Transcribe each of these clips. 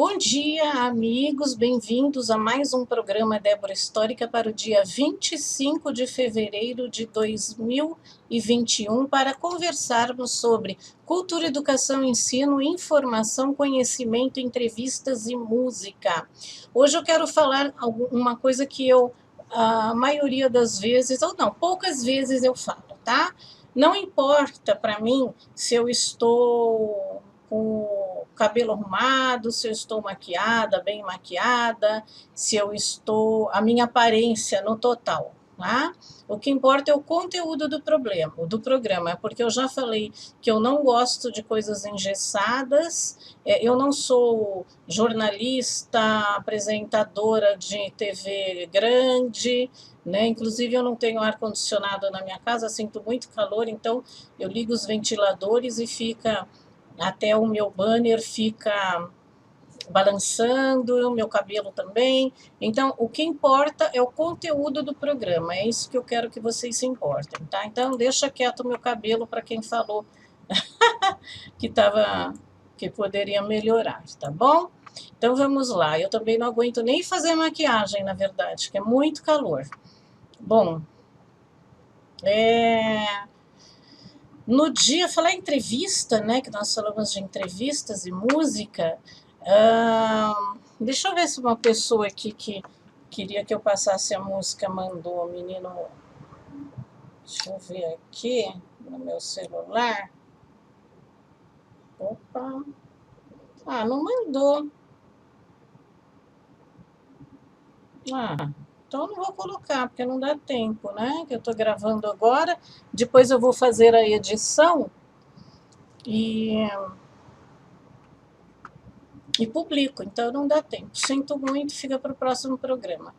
Bom dia, amigos, bem-vindos a mais um programa Débora Histórica para o dia 25 de fevereiro de 2021, para conversarmos sobre cultura, educação, ensino, informação, conhecimento, entrevistas e música. Hoje eu quero falar uma coisa que a maioria das vezes, ou não, poucas vezes eu falo, tá? Não importa para mim se eu estou com o cabelo arrumado, se eu estou maquiada, bem maquiada, se eu estou, a minha aparência no total, tá? O que importa é o conteúdo do programa, porque eu já falei que eu não gosto de coisas engessadas, eu não sou jornalista, apresentadora de TV grande, né? Inclusive eu não tenho ar-condicionado na minha casa, sinto muito calor, então eu ligo os ventiladores e até o meu banner fica balançando, o meu cabelo também. Então, o que importa é o conteúdo do programa, é isso que eu quero que vocês se importem, tá? Então, deixa quieto o meu cabelo para quem falou que poderia melhorar, tá bom? Então, vamos lá. Eu também não aguento nem fazer maquiagem, na verdade, que é muito calor. Bom, no dia, falar em entrevista, né, que nós falamos de entrevistas e música, deixa eu ver se uma pessoa aqui que queria que eu passasse a música mandou, menino, deixa eu ver aqui no meu celular. Opa, não mandou. Então não vou colocar, porque não dá tempo, né, que eu estou gravando agora, depois eu vou fazer a edição e publico, então não dá tempo. Sinto muito, fica para o próximo programa.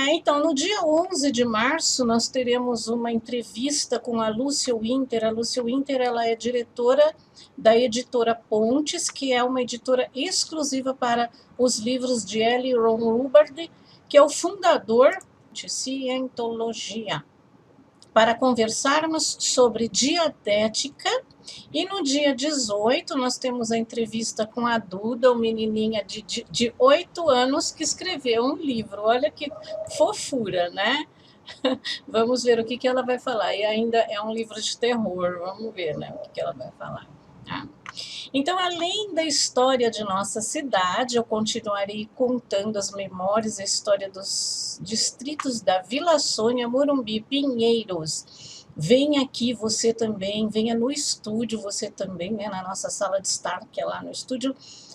Então, no dia 11 de março, nós teremos uma entrevista com a Lúcia Winter. A Lúcia Winter, ela é diretora da editora Pontes, que é uma editora exclusiva para os livros de L. Ron Hubbard, que é o fundador de Cientologia, para conversarmos sobre diatética. E no dia 18, nós temos a entrevista com a Duda, uma menininha de 8 anos que escreveu um livro. Olha que fofura, né? Vamos ver o que ela vai falar. E ainda é um livro de terror. Vamos ver, né, o que ela vai falar. Então, além da história de nossa cidade, eu continuarei contando as memórias, a história dos distritos da Vila Sônia, Morumbi, Pinheiros. Venha aqui você também, venha no estúdio você também, né, na nossa sala de estar, que é lá no estúdio,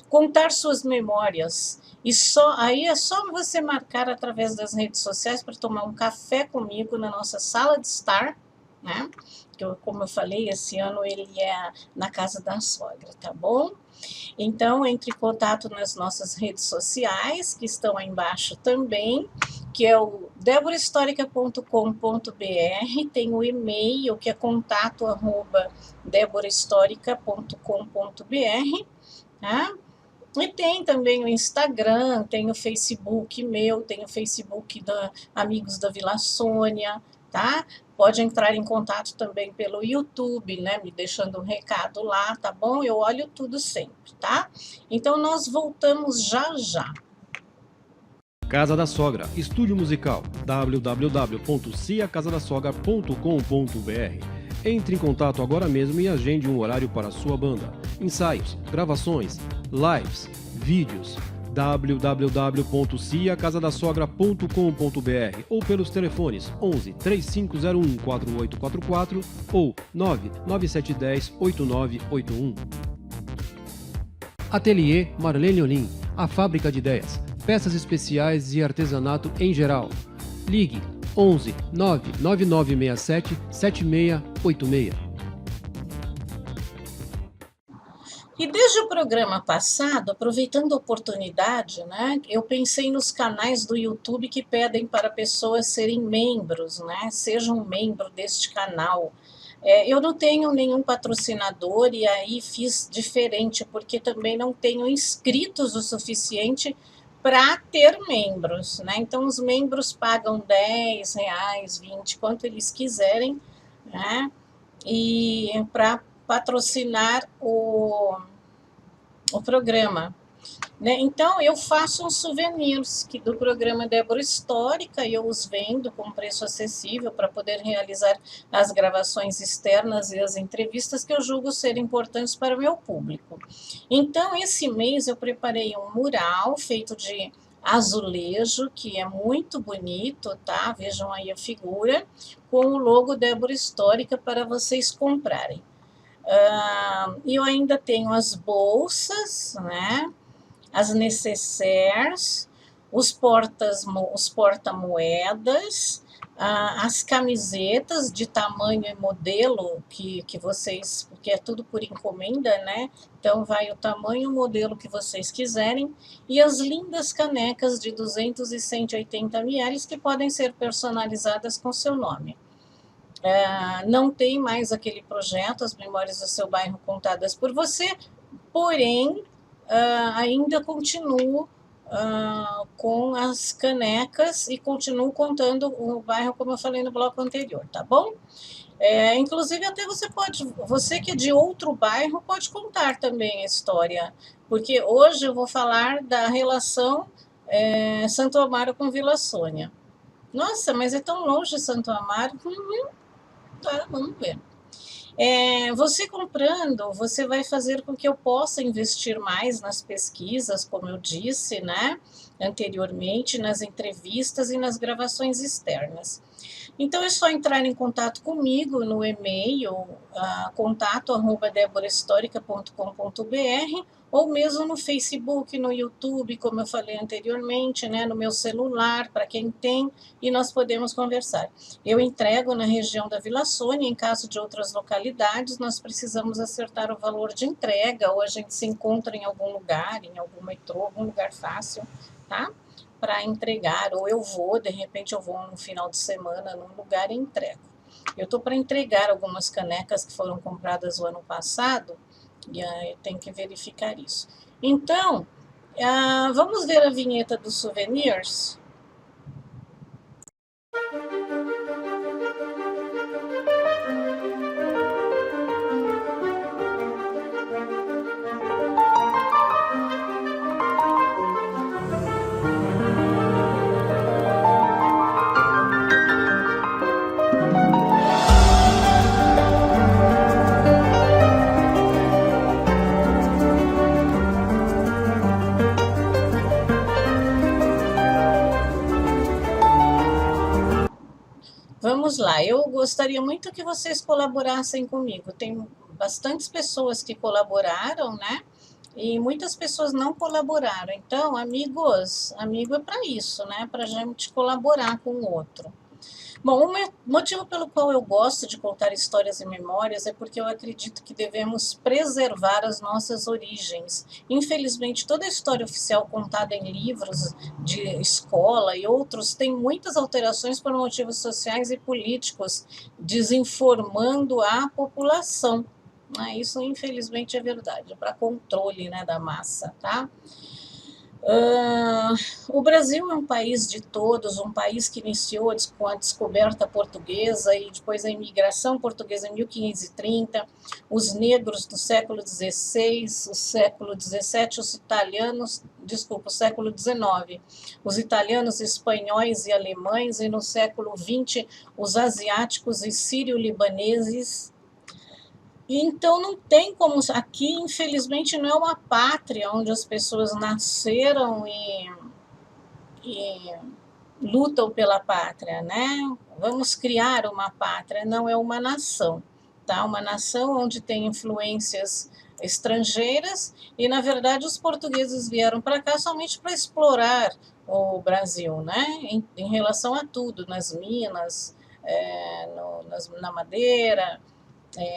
contar suas memórias. E aí é só você marcar através das redes sociais para tomar um café comigo na nossa sala de estar, né? Como eu falei, esse ano ele é na casa da sogra, tá bom? Então, entre em contato nas nossas redes sociais, que estão aí embaixo também, que é o deborahistorica.com.br, tem o e-mail, que é contato@deborahistorica.com.br, tá? E tem também o Instagram, tem o Facebook meu, tem o Facebook da Amigos da Vila Sônia, tá? Pode entrar em contato também pelo YouTube, né? Me deixando um recado lá, tá bom? Eu olho tudo sempre, tá? Então, nós voltamos já já. Casa da Sogra, estúdio musical, www.ciacasadasogra.com.br. Entre em contato agora mesmo e agende um horário para a sua banda. Ensaios, gravações, lives, vídeos, www.ciacasadasogra.com.br ou pelos telefones 11 3501 4844 ou 99710 8981. Ateliê Marlene Olim, a fábrica de ideias, peças especiais e artesanato em geral. Ligue 11 99967 7686. E desde o programa passado, aproveitando a oportunidade, né, eu pensei nos canais do YouTube que pedem para pessoas serem membros, né, sejam um membro deste canal. Eu não tenho nenhum patrocinador e aí fiz diferente, porque também não tenho inscritos o suficiente para ter membros, né? Então, os membros pagam R$10, 20, quanto eles quiserem, né? E para patrocinar o programa. Né? Então, eu faço uns souvenirs do programa Débora Histórica e eu os vendo com preço acessível para poder realizar as gravações externas e as entrevistas que eu julgo ser importantes para o meu público. Então, esse mês eu preparei um mural feito de azulejo, que é muito bonito, tá? Vejam aí a figura, com o logo Débora Histórica para vocês comprarem. E eu ainda tenho as bolsas, né? As necessaires, os porta-moedas, as camisetas de tamanho e modelo que vocês, porque é tudo por encomenda, né? Então vai o tamanho e o modelo que vocês quiserem, e as lindas canecas de 200 e 180 ml que podem ser personalizadas com seu nome. Não tem mais aquele projeto, As Memórias do Seu Bairro Contadas por Você, porém, ainda continuo com as canecas e continuo contando o bairro, como eu falei no bloco anterior, tá bom? Inclusive, até você que é de outro bairro, pode contar também a história, porque hoje eu vou falar da relação Santo Amaro com Vila Sônia. Nossa, mas é tão longe Santo Amaro. Tá, vamos ver. Você comprando, você vai fazer com que eu possa investir mais nas pesquisas, como eu disse, né, anteriormente, nas entrevistas e nas gravações externas. Então, é só entrar em contato comigo no e-mail, contato@deborahistorica.com.br, ou mesmo no Facebook, no YouTube, como eu falei anteriormente, né, no meu celular, para quem tem, e nós podemos conversar. Eu entrego na região da Vila Sônia, em caso de outras localidades, nós precisamos acertar o valor de entrega, ou a gente se encontra em algum lugar, em algum metrô, algum lugar fácil, tá? Para entregar, ou eu vou, de repente eu vou no final de semana num lugar e entrego. Eu estou para entregar algumas canecas que foram compradas o ano passado, e eu tenho que verificar isso. Então, vamos ver a vinheta dos souvenirs? Vamos lá, eu gostaria muito que vocês colaborassem comigo. Tem bastantes pessoas que colaboraram, né? E muitas pessoas não colaboraram. Então, amigos, amigo é para isso, né? Para a gente colaborar com o outro. Bom, o motivo pelo qual eu gosto de contar histórias e memórias é porque eu acredito que devemos preservar as nossas origens. Infelizmente, toda a história oficial contada em livros de escola e outros tem muitas alterações por motivos sociais e políticos, desinformando a população. Isso, infelizmente, é verdade, para controle, né, da massa, tá? O Brasil é um país de todos, um país que iniciou com a descoberta portuguesa e depois a imigração portuguesa em 1530, os negros do século XVI, o século XVII, os italianos, o século XIX, os italianos, espanhóis e alemães, e no século XX, os asiáticos e sírio-libaneses. Então, não tem como. Aqui, infelizmente, não é uma pátria onde as pessoas nasceram e lutam pela pátria, né? Vamos criar uma pátria, não é uma nação, tá? Uma nação onde tem influências estrangeiras e, na verdade, os portugueses vieram para cá somente para explorar o Brasil, né? Em relação a tudo, nas minas, na madeira,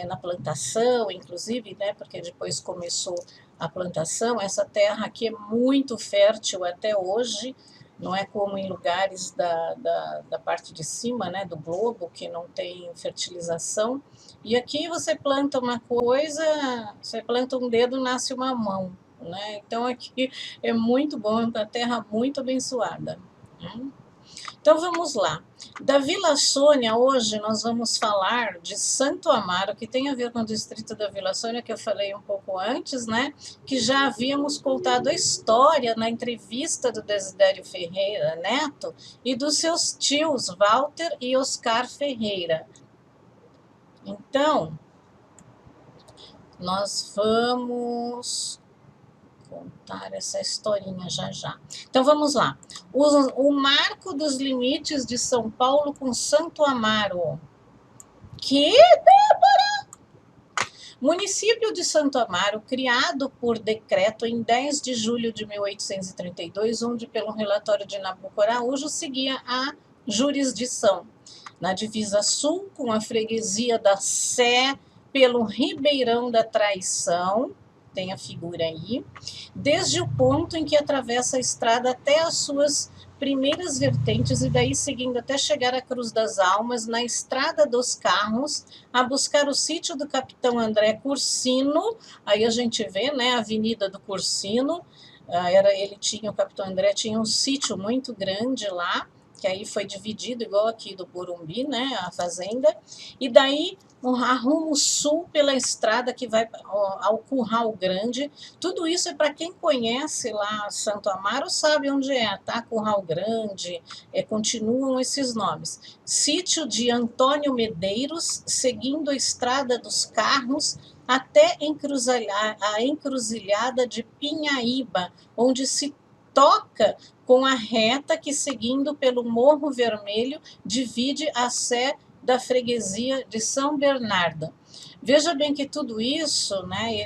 na plantação, inclusive, né, porque depois começou a plantação. Essa terra aqui é muito fértil até hoje, não é como em lugares da parte de cima, né, do globo, que não tem fertilização. E aqui você planta uma coisa, você planta um dedo, nasce uma mão, né? Então aqui é muito bom, é uma terra muito abençoada, né? Então vamos lá. Da Vila Sônia, hoje nós vamos falar de Santo Amaro, que tem a ver com o distrito da Vila Sônia, que eu falei um pouco antes, né? Que já havíamos contado a história na entrevista do Desidério Ferreira Neto e dos seus tios, Walter e Oscar Ferreira. Então, nós vamos contar essa historinha já. Então vamos lá. O marco dos limites de São Paulo com Santo Amaro. Que, Débora? Município de Santo Amaro, criado por decreto em 10 de julho de 1832, onde, pelo relatório de Nabuco Araújo, seguia a jurisdição. Na divisa sul, com a freguesia da Sé, pelo Ribeirão da Traição, tem a figura aí, desde o ponto em que atravessa a estrada até as suas primeiras vertentes e daí seguindo até chegar à Cruz das Almas, na Estrada dos Carros, a buscar o sítio do capitão André Cursino. Aí a gente vê, né, a Avenida do Cursino, o capitão André tinha um sítio muito grande lá, que aí foi dividido, igual aqui do Burumbi, né, a fazenda, e daí a rumo sul pela estrada que vai ao Curral Grande. Tudo isso é para quem conhece lá Santo Amaro, sabe onde é, tá? Curral Grande, continuam esses nomes. Sítio de Antônio Medeiros, seguindo a Estrada dos Carros, até a encruzilhada de Pinhaíba, onde se toca com a reta que, seguindo pelo Morro Vermelho, divide a Sé da freguesia de São Bernardo. Veja bem que tudo isso, né,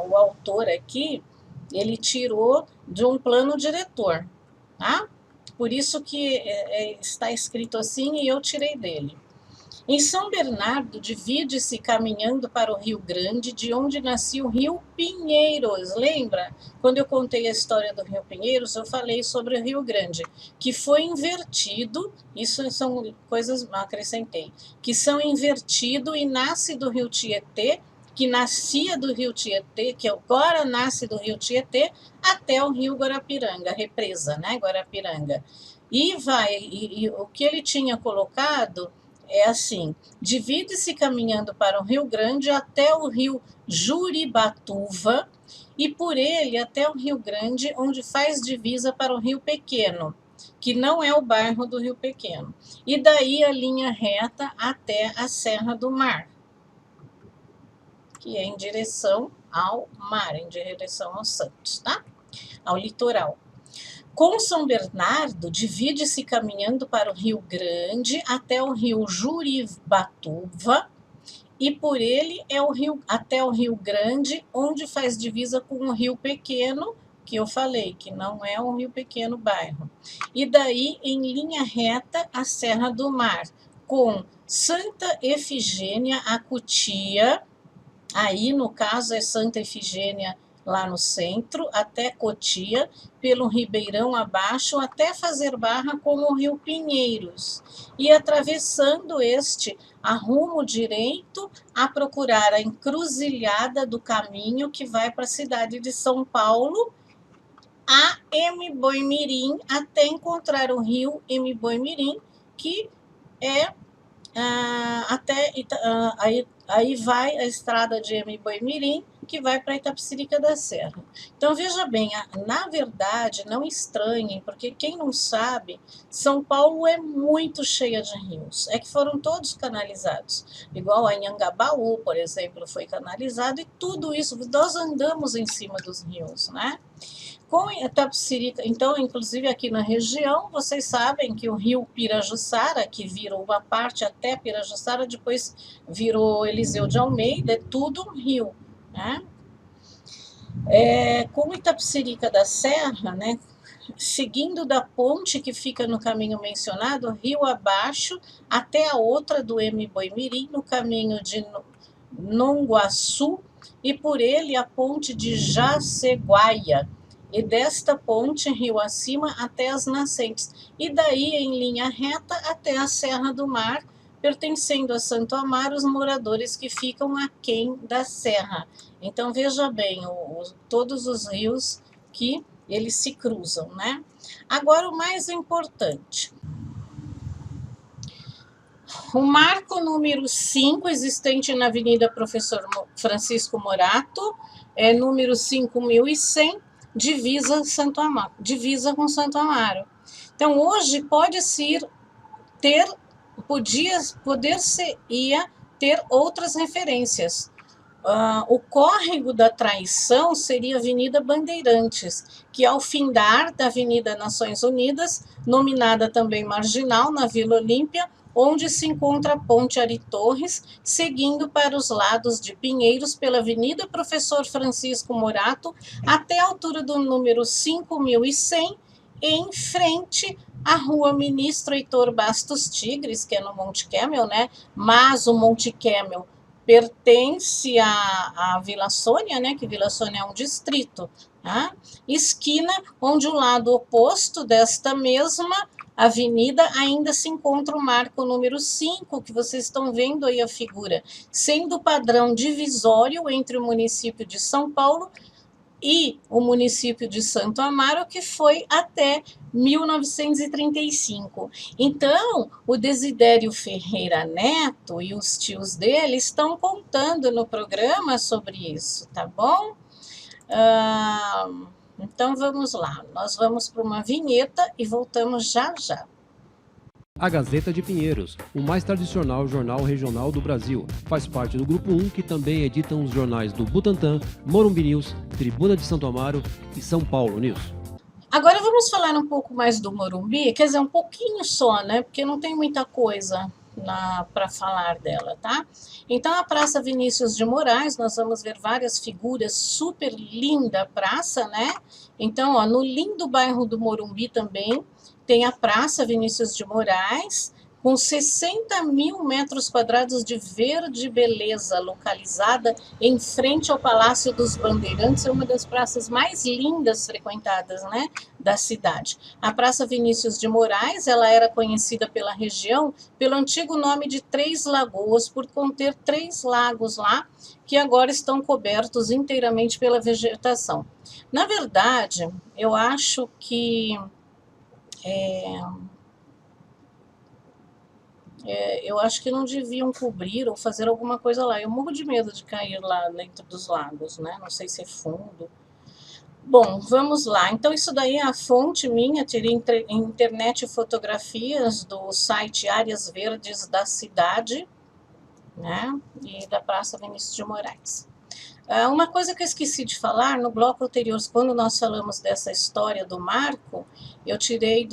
o autor aqui, ele tirou de um plano diretor, tá? Por isso que está escrito assim e eu tirei dele. Em São Bernardo, divide-se caminhando para o Rio Grande, de onde nascia o Rio Pinheiros. Lembra? Quando eu contei a história do Rio Pinheiros, eu falei sobre o Rio Grande, que foi invertido, isso são coisas, acrescentei, que são invertido e nasce do Rio Tietê, que nascia do Rio Tietê, que agora nasce do Rio Tietê, até o Rio Guarapiranga, represa, né, Guarapiranga. E o que ele tinha colocado é assim, divide-se caminhando para o Rio Grande até o rio Juribatuva e por ele até o Rio Grande, onde faz divisa para o Rio Pequeno, que não é o bairro do Rio Pequeno. E daí a linha reta até a Serra do Mar, que é em direção ao mar, em direção aos Santos, tá? Ao litoral. Com São Bernardo, divide-se caminhando para o Rio Grande até o rio Juribatuva e por ele até o Rio Grande, onde faz divisa com o Rio Pequeno, que eu falei, que não é um Rio Pequeno bairro. E daí, em linha reta, a Serra do Mar, com Santa Efigênia a Cutia, aí no caso é Santa Efigênia lá no centro, até Cotia, pelo Ribeirão abaixo, até fazer barra com o Rio Pinheiros, e atravessando este, a rumo direito, a procurar a encruzilhada do caminho que vai para a cidade de São Paulo, a Emiboimirim, até encontrar o rio Emiboimirim, que é aí vai a estrada de Emiboimirim, que vai para Itapecerica da Serra. Então, veja bem, na verdade, não estranhem, porque quem não sabe, São Paulo é muito cheia de rios. É que foram todos canalizados. Igual a Anhangabaú, por exemplo, foi canalizado, e tudo isso, nós andamos em cima dos rios, né? Com Itapecerica, então, inclusive aqui na região, vocês sabem que o rio Pirajussara, que virou uma parte até Pirajussara, depois virou Eliseu de Almeida, é tudo um rio, né? Com Itapecerica da Serra, né, seguindo da ponte que fica no caminho mencionado, rio abaixo, até a outra do Emiboimirim, no caminho de Nonguaçu, e por ele a ponte de Jaceguaia, e desta ponte, rio acima, até as nascentes, e daí em linha reta até a Serra do Mar, pertencendo a Santo Amaro, os moradores que ficam aquém da serra. Então, veja bem, todos os rios que eles se cruzam, né? Agora, o mais importante, o marco número 5, existente na Avenida Professor Francisco Morato, é número 5.100, divisa com Santo Amaro. Então, hoje pode-se ter, poder-se-ia ter outras referências. O córrego da Traição seria a Avenida Bandeirantes, que ao findar da Avenida Nações Unidas, nominada também Marginal, na Vila Olímpia, onde se encontra a Ponte Ari Torres, seguindo para os lados de Pinheiros pela Avenida Professor Francisco Morato, até a altura do número 5.100, em frente à Rua Ministro Heitor Bastos Tigres, que é no Monte Kemmel, né? Mas o Monte Kemmel pertence à Vila Sônia, né? Que Vila Sônia é um distrito, tá? Esquina onde o lado oposto desta mesma avenida ainda se encontra o marco número 5, que vocês estão vendo aí a figura, sendo o padrão divisório entre o município de São Paulo e o município de Santo Amaro, que foi até 1935. Então, o Desidério Ferreira Neto e os tios dele estão contando no programa sobre isso, tá bom? Então, vamos lá. Nós vamos para uma vinheta e voltamos já já. A Gazeta de Pinheiros, o mais tradicional jornal regional do Brasil. Faz parte do Grupo 1, que também editam os jornais do Butantã, Morumbi News, Tribuna de Santo Amaro e São Paulo News. Agora vamos falar um pouco mais do Morumbi, quer dizer, um pouquinho só, né? Porque não tem muita coisa para falar dela, tá? Então, a Praça Vinícius de Moraes, nós vamos ver várias figuras, super linda praça, né? Então, ó, no lindo bairro do Morumbi também, tem a Praça Vinícius de Moraes, com 60.000 metros quadrados de verde beleza, localizada em frente ao Palácio dos Bandeirantes, é uma das praças mais lindas frequentadas, né, da cidade. A Praça Vinícius de Moraes, ela era conhecida pela região pelo antigo nome de Três Lagoas, por conter 3 lagos lá, que agora estão cobertos inteiramente pela vegetação. Na verdade, eu acho que eu acho que não deviam cobrir ou fazer alguma coisa lá. Eu morro de medo de cair lá dentro dos lagos, né? Não sei se é fundo. Bom, vamos lá. Então, isso daí é a fonte minha. Tirei internet e fotografias do site Áreas Verdes da cidade, né? E da Praça Vinícius de Moraes. Uma coisa que eu esqueci de falar, no bloco anterior, quando nós falamos dessa história do marco, eu tirei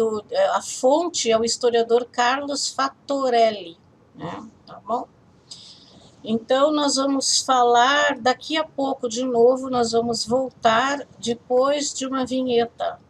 a fonte é o historiador Carlos Fattorelli, né? Tá bom? Então, nós vamos falar daqui a pouco de novo, nós vamos voltar depois de uma vinheta.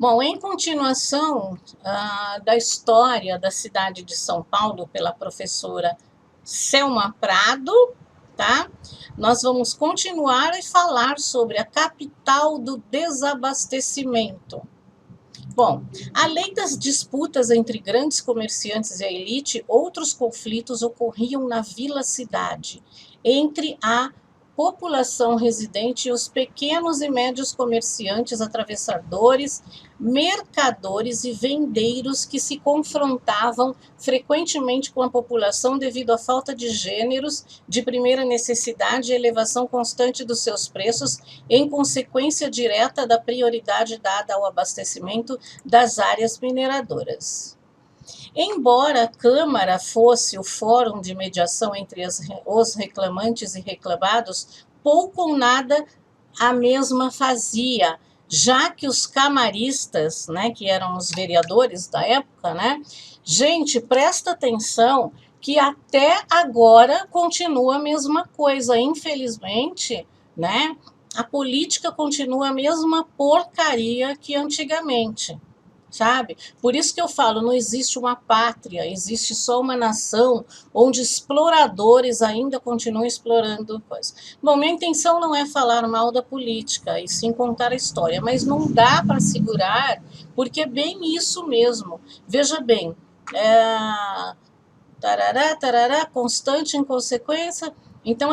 Bom, em continuação da história da cidade de São Paulo pela professora Selma Prado, tá? Nós vamos continuar e falar sobre a capital do desabastecimento. Bom, além das disputas entre grandes comerciantes e a elite, outros conflitos ocorriam na vila-cidade, entre a população residente e os pequenos e médios comerciantes, atravessadores, mercadores e vendeiros que se confrontavam frequentemente com a população devido à falta de gêneros de primeira necessidade e elevação constante dos seus preços, em consequência direta da prioridade dada ao abastecimento das áreas mineradoras. Embora a Câmara fosse o fórum de mediação entre os reclamantes e reclamados, pouco ou nada a mesma fazia, já que os camaristas, né, que eram os vereadores da época, né, gente, presta atenção que até agora continua a mesma coisa. Infelizmente, né, a política continua a mesma porcaria que antigamente, sabe? Por isso que eu falo, não existe uma pátria, existe só uma nação onde exploradores ainda continuam explorando coisas. Bom, minha intenção não é falar mal da política, e sim contar a história, mas não dá para segurar, porque é bem isso mesmo. Veja bem, tarará, constante inconsequência. Então,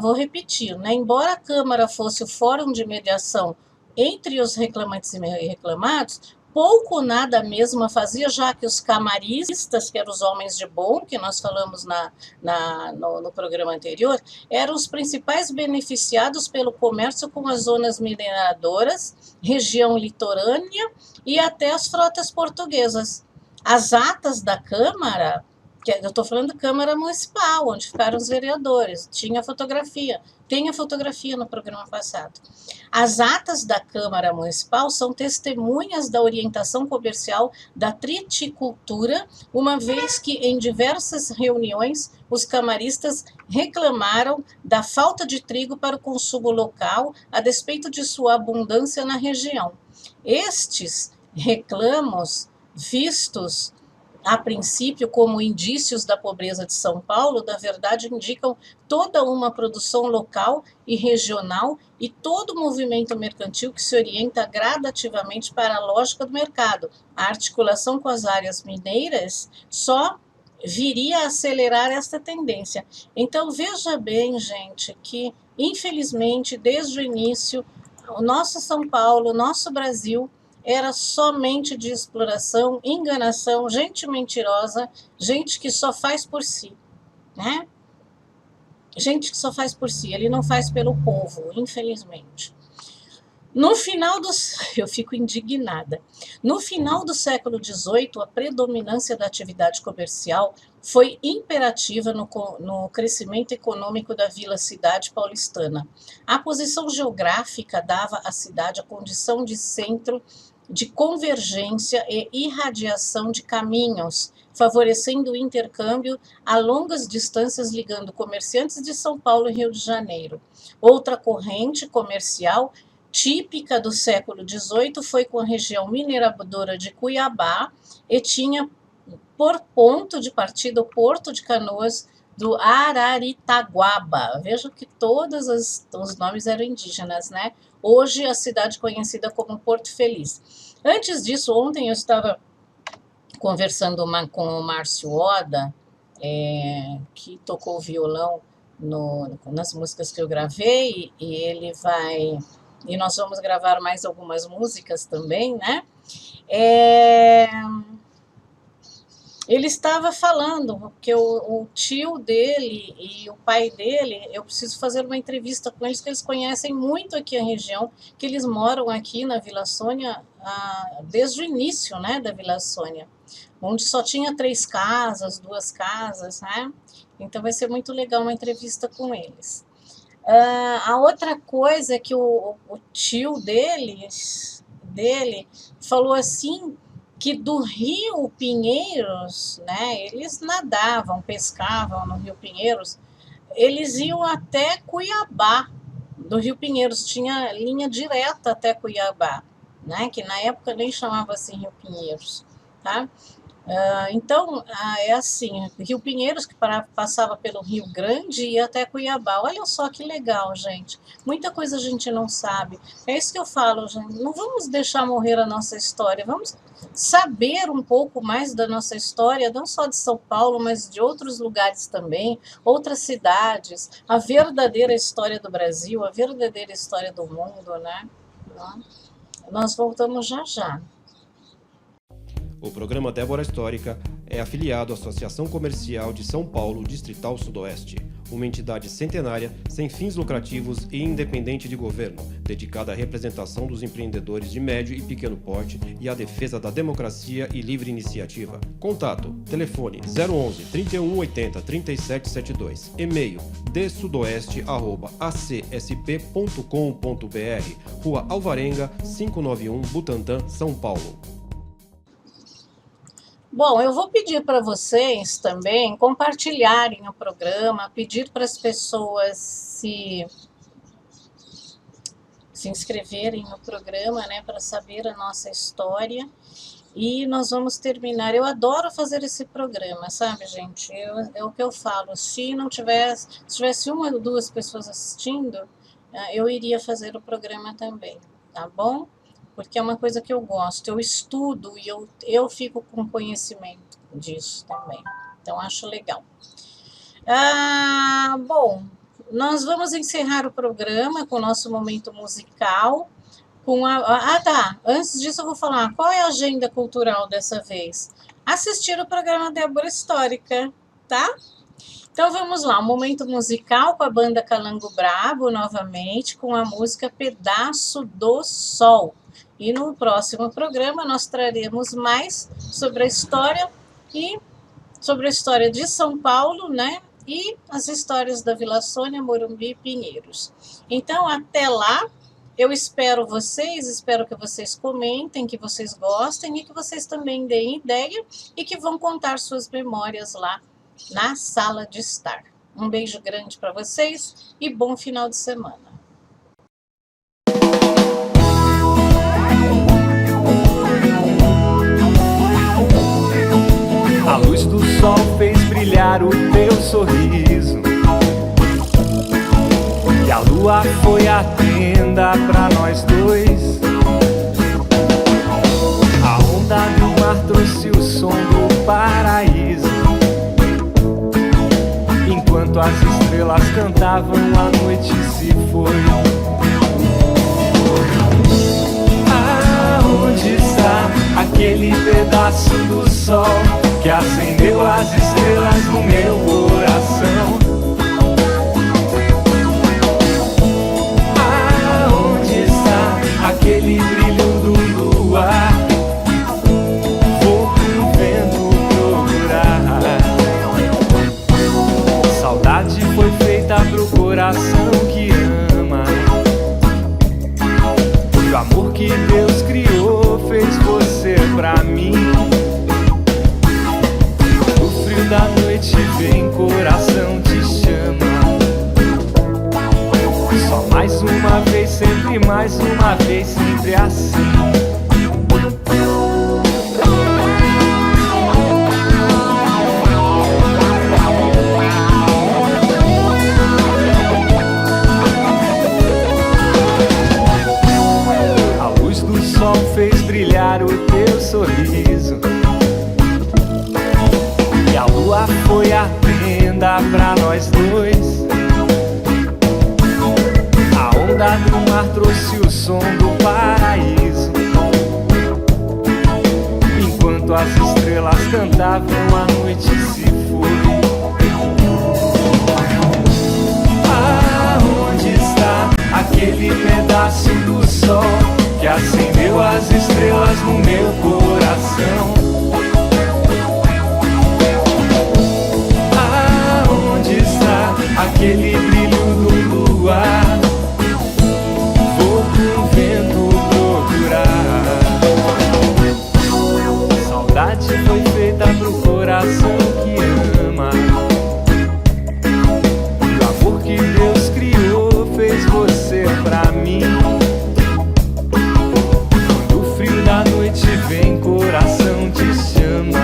vou repetir, né, embora a Câmara fosse o fórum de mediação entre os reclamantes e reclamados, pouco ou nada a mesma fazia, já que os camaristas, que eram os homens de bom, que nós falamos no programa anterior, eram os principais beneficiados pelo comércio com as zonas mineradoras, região litorânea e até as frotas portuguesas. As atas da Câmara, que eu estou falando da Câmara Municipal, onde ficaram os vereadores, tem a fotografia no programa passado. As atas da Câmara Municipal são testemunhas da orientação comercial da triticultura, uma vez que em diversas reuniões os camaristas reclamaram da falta de trigo para o consumo local, a despeito de sua abundância na região. Estes reclamos, vistos a princípio como indícios da pobreza de São Paulo, na verdade indicam toda uma produção local e regional e todo o movimento mercantil que se orienta gradativamente para a lógica do mercado. A articulação com as áreas mineiras só viria a acelerar esta tendência. Então, veja bem, gente, que infelizmente, desde o início, o nosso São Paulo, o nosso Brasil, era somente de exploração, enganação, gente mentirosa, gente que só faz por si, né? Gente que só faz por si, ele não faz pelo povo, infelizmente. No final eu fico indignada. No final do século XVIII, a predominância da atividade comercial foi imperativa no crescimento econômico da vila-cidade paulistana. A posição geográfica dava à cidade a condição de centro de convergência e irradiação de caminhos, favorecendo o intercâmbio a longas distâncias ligando comerciantes de São Paulo e Rio de Janeiro. Outra corrente comercial típica do século XVIII foi com a região mineradora de Cuiabá e tinha por ponto de partida o Porto de Canoas do Araritaguaba. Vejam que todos os nomes eram indígenas, né? Hoje a cidade conhecida como Porto Feliz. Antes disso, ontem eu estava conversando com o Márcio Oda, que tocou violão nas músicas que eu gravei, e nós vamos gravar mais algumas músicas também, né? Ele estava falando que o tio dele e o pai dele, eu preciso fazer uma entrevista com eles, que eles conhecem muito aqui a região, que eles moram aqui na Vila Sônia desde o início, né, da Vila Sônia, onde só tinha 3 casas, 2 casas, né? Então vai ser muito legal uma entrevista com eles. A outra coisa é que o tio dele falou assim, que do Rio Pinheiros, né, eles nadavam, pescavam no Rio Pinheiros, eles iam até Cuiabá, do Rio Pinheiros, tinha linha direta até Cuiabá, né, que na época nem chamava assim Rio Pinheiros, tá? Então, é assim, Rio Pinheiros, que passava pelo Rio Grande e ia até Cuiabá. Olha só que legal, gente. Muita coisa a gente não sabe. É isso que eu falo, gente. Não vamos deixar morrer a nossa história. Vamos saber um pouco mais da nossa história, não só de São Paulo, mas de outros lugares também, outras cidades, a verdadeira história do Brasil, a verdadeira história do mundo, né? Nós voltamos já já. O programa Débora Histórica é afiliado à Associação Comercial de São Paulo Distrital Sudoeste, uma entidade centenária, sem fins lucrativos e independente de governo, dedicada à representação dos empreendedores de médio e pequeno porte e à defesa da democracia e livre iniciativa. Contato: telefone 011 3180 3772, e-mail dsudoeste@acsp.com.br, Rua Alvarenga, 591, Butantã, São Paulo. Bom, eu vou pedir para vocês também compartilharem o programa, pedir para as pessoas se inscreverem no programa, né, para saber a nossa história. E nós vamos terminar. Eu adoro fazer esse programa, sabe, gente? É o que eu falo. Se tivesse uma ou duas pessoas assistindo, eu iria fazer o programa também, tá bom? Porque é uma coisa que eu gosto. Eu estudo e eu fico com conhecimento disso também. Então, acho legal. Bom, nós vamos encerrar o programa com o nosso momento musical. Tá. Antes disso, eu vou falar qual é a agenda cultural dessa vez. Assistir o programa Débora Histórica, tá? Então vamos lá, um momento musical com a banda Calango Brabo, novamente, com a música Pedaço do Sol. E no próximo programa nós traremos mais sobre a história de São Paulo, né? E as histórias da Vila Sônia, Morumbi e Pinheiros. Então, até lá. Eu espero que vocês comentem, que vocês gostem e que vocês também deem ideia e que vão contar suas memórias lá na sala de estar. Um beijo grande para vocês e bom final de semana. A luz do sol fez brilhar o teu sorriso e a lua foi a tenda pra nós dois. A onda do mar trouxe o som do paraíso, enquanto as estrelas cantavam, a noite se foi. Aonde está aquele pedaço do sol que acendeu as estrelas no meu coração? Aquele brilho do luar, vou pro vento procurar. Saudade foi feita pro coração que ama, e o amor que Deus criou fez você pra mim. No frio da noite vem, coração te chama. Só mais uma vez, sempre mais uma vez, sempre assim. A luz do sol fez brilhar o teu sorriso e a lua foi a tenda pra nós dois. A onda do mar trouxe o som do paraíso, enquanto as estrelas cantavam, a noite se foi. Aonde está aquele pedaço do sol que acendeu as estrelas no meu coração? Aonde está aquele brilho do luar? Saudade foi feita pro coração que ama, e o amor que Deus criou fez você pra mim. Quando o frio da noite vem, coração te chama.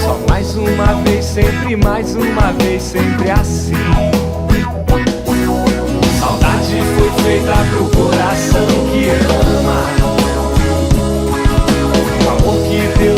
Só mais uma vez, sempre mais uma vez, sempre assim. Saudade foi feita pro coração que ama, o amor que Deus